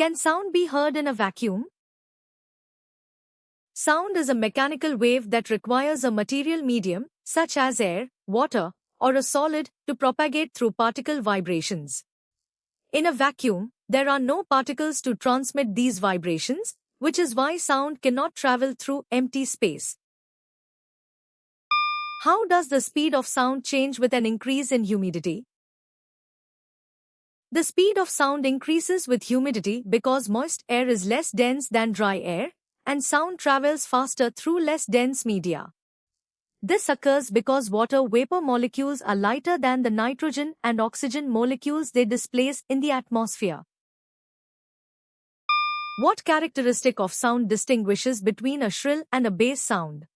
Can sound be heard in a vacuum? Sound is a mechanical wave that requires a material medium, such as air, water, or a solid, to propagate through particle vibrations. In a vacuum, there are no particles to transmit these vibrations, which is why sound cannot travel through empty space. How does the speed of sound change with an increase in humidity? The speed of sound increases with humidity because moist air is less dense than dry air, and sound travels faster through less dense media. This occurs because water vapor molecules are lighter than the nitrogen and oxygen molecules they displace in the atmosphere. What characteristic of sound distinguishes between a shrill and a bass sound?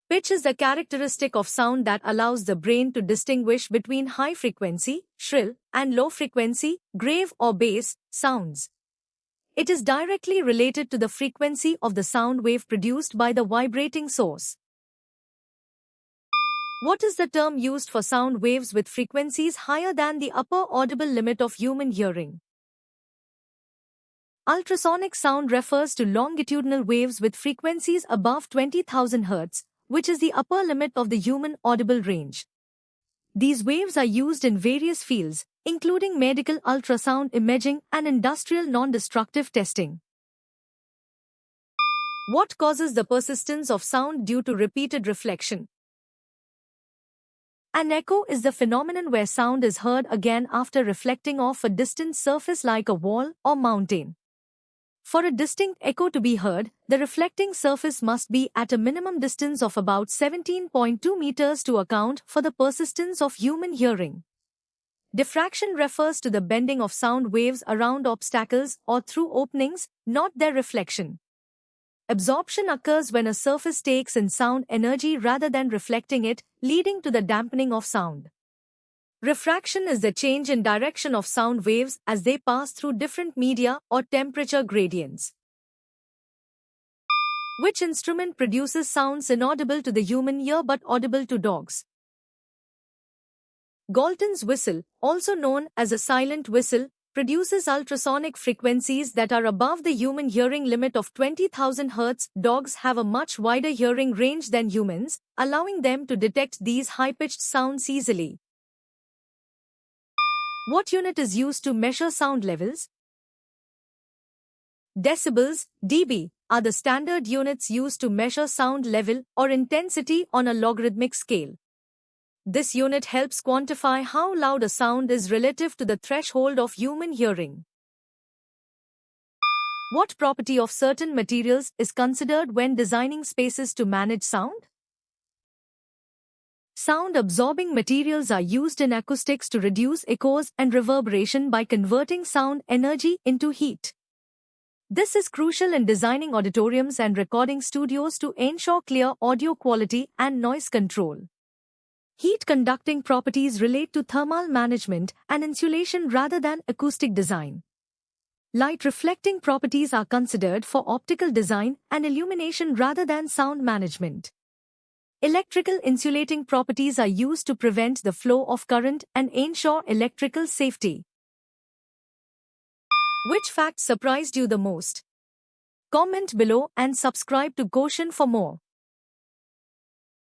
Pitch is the characteristic of sound that allows the brain to distinguish between high frequency, shrill, and low frequency, grave or bass, sounds. It is directly related to the frequency of the sound wave produced by the vibrating source. What is the term used for sound waves with frequencies higher than the upper audible limit of human hearing? Ultrasonic sound refers to longitudinal waves with frequencies above 20,000 Hz, which is the upper limit of the human audible range. These waves are used in various fields, including medical ultrasound imaging and industrial non-destructive testing. What causes the persistence of sound due to repeated reflection? An echo is the phenomenon where sound is heard again after reflecting off a distant surface like a wall or mountain. For a distinct echo to be heard, the reflecting surface must be at a minimum distance of about 17.2 meters to account for the persistence of human hearing. Diffraction refers to the bending of sound waves around obstacles or through openings, not their reflection. Absorption occurs when a surface takes in sound energy rather than reflecting it, leading to the dampening of sound. Refraction is the change in direction of sound waves as they pass through different media or temperature gradients. Which instrument produces sounds inaudible to the human ear but audible to dogs? Galton's whistle, also known as a silent whistle, produces ultrasonic frequencies that are above the human hearing limit of 20,000 Hz. Dogs have a much wider hearing range than humans, allowing them to detect these high-pitched sounds easily. What unit is used to measure sound levels? Decibels, dB, are the standard units used to measure sound level or intensity on a logarithmic scale. This unit helps quantify how loud a sound is relative to the threshold of human hearing. What property of certain materials is considered when designing spaces to manage sound? Sound-absorbing materials are used in acoustics to reduce echoes and reverberation by converting sound energy into heat. This is crucial in designing auditoriums and recording studios to ensure clear audio quality and noise control. Heat-conducting properties relate to thermal management and insulation rather than acoustic design. Light-reflecting properties are considered for optical design and illumination rather than sound management. Electrical insulating properties are used to prevent the flow of current and ensure electrical safety. Which fact surprised you the most? Comment below and subscribe to Quotient for more.